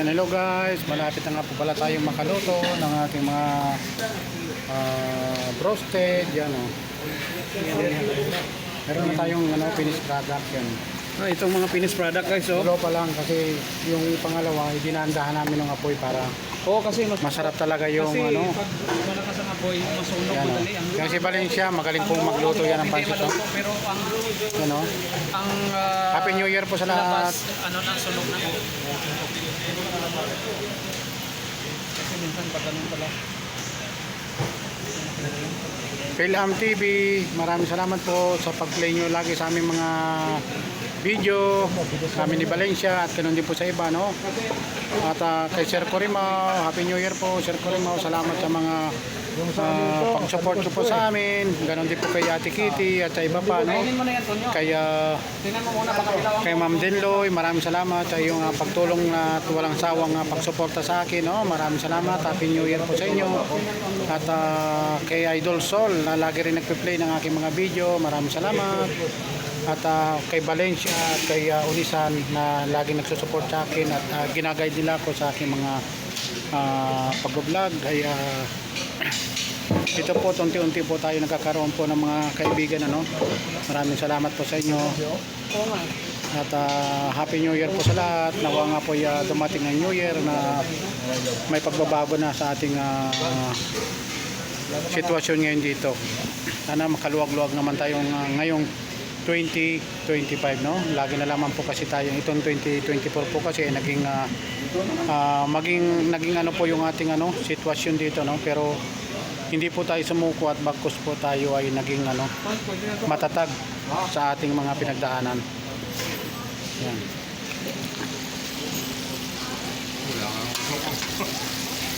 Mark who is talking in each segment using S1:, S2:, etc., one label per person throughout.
S1: Yan, hello guys, malapit na nga po pala tayong makaluto ng ating mga roasted. Yan o. Meron na tayong finished product yan.
S2: Itong mga finished product guys, oh.
S1: Ulo pa lang kasi yung pangalawa, dinandahan namin ng apoy para
S2: Kasi
S1: masarap talaga yung
S2: pag malakas ang apoy, masunog
S1: yan,
S2: madali.
S1: kasi Valencia, magaling pong magluto yan ng
S2: Hindi
S1: pansit.
S2: maluto, pero
S1: Yan o.
S2: ang
S1: Happy New Year po sa lahat.
S2: labas, na sunog na. Kasi minsan pag ganun pala.
S1: Philham TV, maraming salamat po sa pag-play nyo lagi sa aming mga video, sa amin ni Valencia at ganun din po sa iba, no? At kay Sir Corimao, Happy New Year po Sir Corimao, salamat sa mga pag-support nyo po sa amin, ganun din po kay Ate Kitty at sa iba pa, no? Kay Ma'am Denloy, maraming salamat sa iyong pagtulong at walang sawang pagsuporta sa akin, no? Maraming salamat, Happy New Year po sa inyo. At kay Idol Sol na lagi rin nagpe-play ng aking mga video, maraming salamat. At kay Valencia at kay Unisan na lagi nagsusupport sa akin at ginaguide nila ako sa aking mga pag-vlog. Ay ito po, unti-unti po tayo nagkakaroon po ng mga kaibigan, ano? Maraming salamat po sa inyo. At Happy New Year po sa lahat. Nawa nga po dumating ng New Year na may pagbabago na sa ating sitwasyon ngayon dito. Sana makaluwag-luwag naman tayong ngayong 2025, no? Lagi na lamang po kasi tayo itong 2024 po kasi naging ano po yung ating sitwasyon dito, no? Pero hindi po tayo sumuko at bagkus po tayo ay naging matatag sa ating mga pinagdaanan. Yan.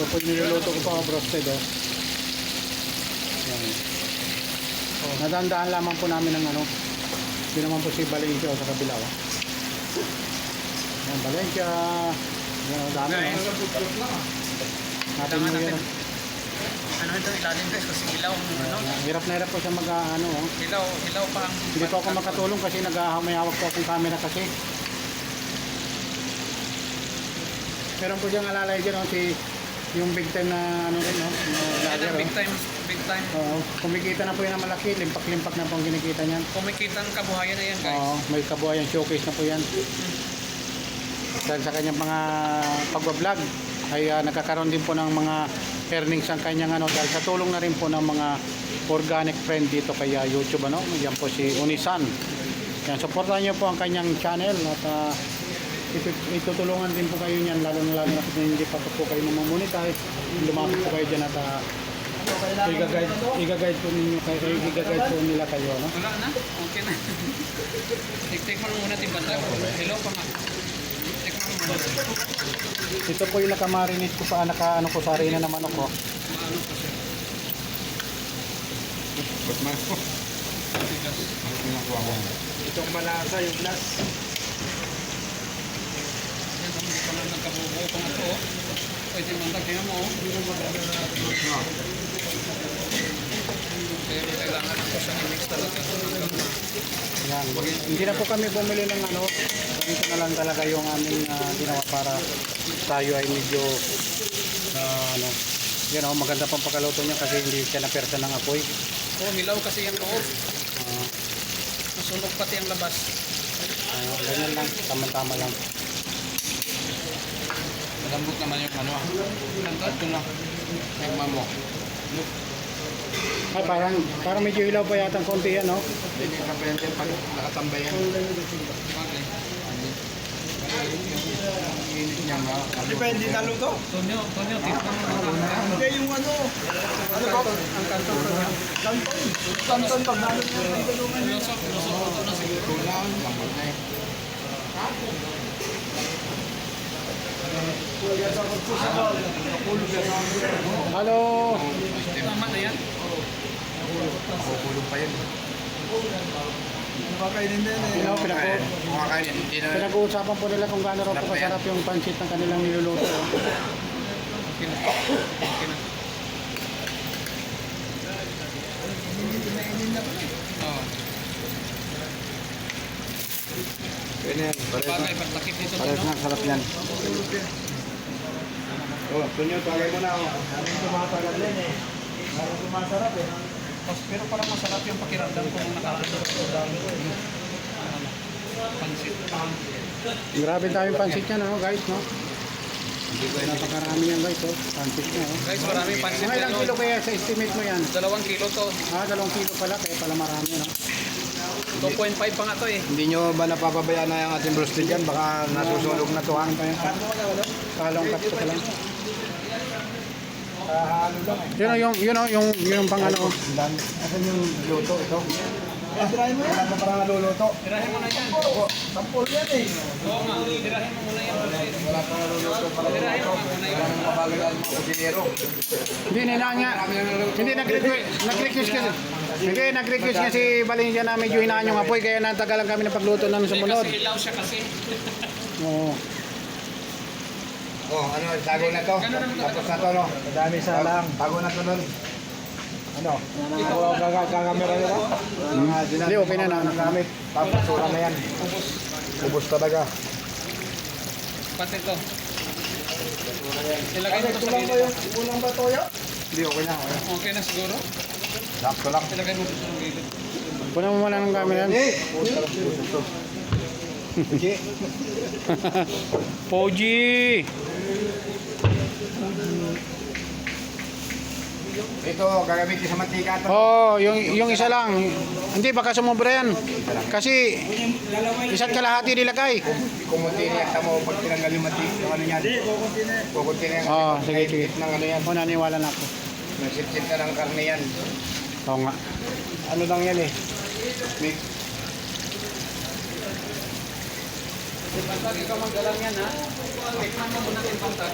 S1: So po niluluto ko pa roasted, oh. Yan. Oh, nadandaan lamang po namin ng hindi naman po si Valencia sa kabila, oh. Yan, Valencia. Yan, dami, natin mo yan.
S2: Ito ilalim guys, kasi ilaw.
S1: Hirap na hirap po siya
S2: Ilaw pa ang...
S1: Hindi po ako makatulong kasi may hawak po akong camera kasi. Meron po siyang alalay dyan, yung big time na rin, no? Vlogger,
S2: Big time.
S1: Oo, kumikita na po yan na malaki, limpak-limpak na po ang kinikita niyan.
S2: Kumikita ng kabuhayan na yan guys.
S1: Oo, may kabuhayan showcase na po yan. Dahil sa kanyang mga pagbablog ay nagkakaroon din po ng mga earnings ang kanyang dahil sa tulong na rin po ng mga organic friend dito kay YouTube, yan po si Unisan. Yan, supportan niyo po ang kanyang channel at itutulungan din po kayo niyan, lalo na kung hindi pa po kayo monetize, lumapit po kayo dyan at i-guide po nila kayo, no?
S2: Wala na? Okay na. Tik-tik mo muna timbasa. Hello pa nga. Tik-tik mo muna.
S1: Ito po yung nakamarinate ko pa, ko sa harina na manok ko.
S3: Itong malasa yung glass.
S2: Yan, hindi pa lang nagkabubuo pa nga ito. Pwede mangkag, tingnan mo. Kaya kailangan ako siya i-mix talaga.
S1: Yan. Hindi na po kami bumili ng dito na lang talaga yung aming ginawa para tayo ay medyo maganda pang pagkaluto niya kasi hindi siya napersa ng apoy.
S2: Hilaw kasi yung loob. Masunog pati ang labas.
S1: Ganyan lang, tama-tama lang.
S3: Malambot naman yung ito na. Yung mamok.
S1: Ay, parang medyo hilaw pa yata ang konti yan, no?
S3: Hindi ka pwede pag nakatambay yan. Depende na luto.
S2: Tonyo, tikman mo naman.
S3: Hindi yung ano ba?
S2: Ang kanton ko niya.
S3: Kanton pag nalot mo.
S2: Lusok ito na siguro.
S3: Kulang, lambot na eh.
S1: Hello!
S2: Tama na yan.
S3: Kukulong pa yan. Kumakainin din eh. Kumakainin, hindi na.
S1: Pinag-uusapan po nila kung gaano raw po kasarap yung pansit ng kanilang niluluto.
S2: Okay na. Okay na. Oo.
S3: Pwede yan.
S2: Bagay, pagtakip dito.
S1: Parehas na, sarap yan.
S4: Oh, tunyo, tagay mo na. Oh.
S2: Pero parang masarap yung pakiramdam ko nung nakaraan. Pansit.
S1: Grabe daming pansit niya, no, guys, no? Napakarami yan, guys, oh. Pansit niya, oh.
S2: Guys, maraming pansit.
S1: Mga ilang
S2: yan,
S1: kilo
S2: oh.
S1: kaya sa estimate mo yan?
S2: 2 kilo to.
S1: 2 kilo pala, kaya pala marami, no?
S2: 2.5 pa nga to eh.
S4: Hindi nyo ba napapabayaan na yung ating roasted dyan? Baka nasusunog na to, ha?
S1: Kalong cut ko pa lang.
S4: Halo lang eh.
S1: Yung pang ano,
S4: Asan yung luto ito? Tirahin mo yan. Wala pa parang naluluto.
S2: Tirahin mo na yan.
S4: Sampol yan eh.
S2: Oo nga, tirahin mo muna yan.
S4: Wala pa naluluto pala.
S2: Tirahin mo muna yan.
S4: Wala nang mabagalan mga kusinero.
S1: hindi nila nga, hindi nag-request nga si Valencia na medyo hinaan yung apoy, kaya natagalan kami ng pagluto ng sumunod.
S2: Kasi ilaw siya kasi.
S1: Oo.
S4: Oh, ano, tago na to. Tapos na to, no? Madami sa lang. Tago na to nun. Ano? Kakamera nila?
S1: Hindi, okay na na.
S4: Gamit. Tapos sura na yan. Ubus talaga.
S2: Pati to. Ilagay mo to sa gilid.
S4: Kulang ba toyo? Hindi, okay na.
S2: Okay na siguro.
S4: Sakto lang.
S2: Ilagay mo to sa gilid.
S1: Punan mo muna ng camera.
S4: Sige.
S1: Poji!
S4: Ito, gagamitin sa mantika to.
S1: Oh, yung isa lang. Hindi, baka sumobra yan. Kasi, isa't kalahati nilagay.
S4: Kumunti niya sa mo pag tinanggal yung mantika. Yung ano yan? Kukunti na yan.
S1: Oo, sige, sige.
S4: Ng ano yan.
S1: Oh, naniwala na ako.
S4: Nasip-sip na ng karne yan.
S1: Oo nga.
S4: Ano lang yan eh. Mix.
S2: Pantag, ikaw magalang yan ha. Tikman mo muna yung pantag.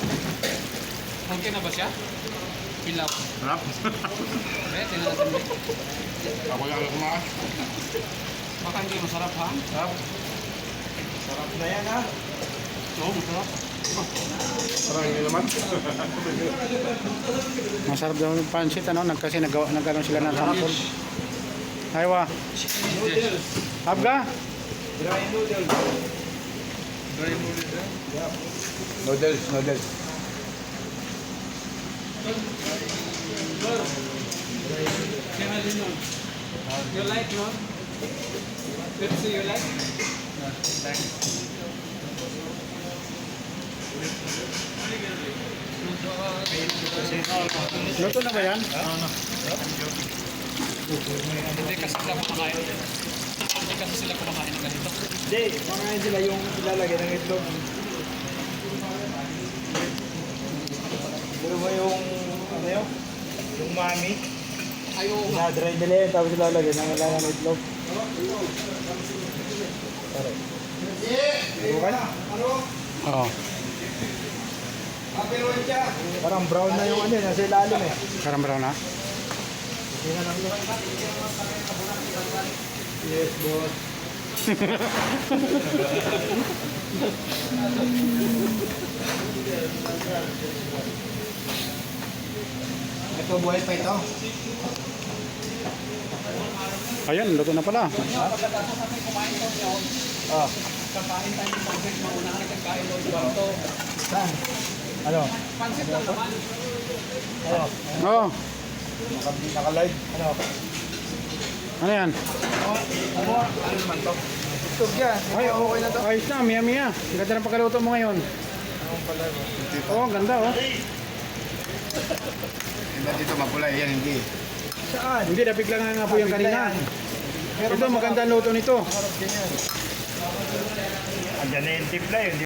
S2: Okay na ba siya? Pilaw.
S3: Harap.
S2: Okay, tingnan natin.
S3: Ako lang ang kumakas.
S2: Baka hindi masarap ha?
S3: Harap.
S4: Sarap na yan ha.
S2: Oo, masarap.
S3: Parang hindi naman.
S1: Masarap daw yung pansit, ano? Kasi nagkaroon sila ng sample. Aywa. Habga?
S2: Dry noodles.
S4: Noodles.
S2: You like, no? Pepsi, you like?
S1: Luto na ba yan?
S2: Hindi kasi sila kumakain. Hindi kasi sila kumakain ng ganito.
S4: Hindi, pangain sila yung ilalagay ng itlog. Pero mo yung, ano yun? Yung mami.
S2: Ayaw nga.
S4: Na-dry nila yun, tapos ilalagay ng ilalagay ng itlog. Pare. Bukan?
S1: Oo.
S4: Parang brown na yung ano, nasa ilalim eh.
S1: Karang-brown na?
S4: Tingnan lang yun. Yes, boss. Ito, buhay pa ito.
S1: Ayun, luto na pala.
S4: Oh,
S2: Kakain tayo ng pansit. Mauna ka nagkain doon sa barto.
S4: saan? Ano?
S2: Pansit lang naman.
S4: Ano?
S1: Oo.
S4: Naka-live? Ano?
S1: Ano yan?
S2: Ano naman to?
S4: Itlog yan. Ay, okay na to.
S1: Ayos na, miya-miya. Ganda ng pagkaluto mo ngayon. Oo, ganda, oh.
S4: Iba dito mapula, yan hindi. Saan?
S1: Hindi, napigla nga po yung kanina. Ito, maganda ang luto nito.
S4: Andiyan na yung tip na yun.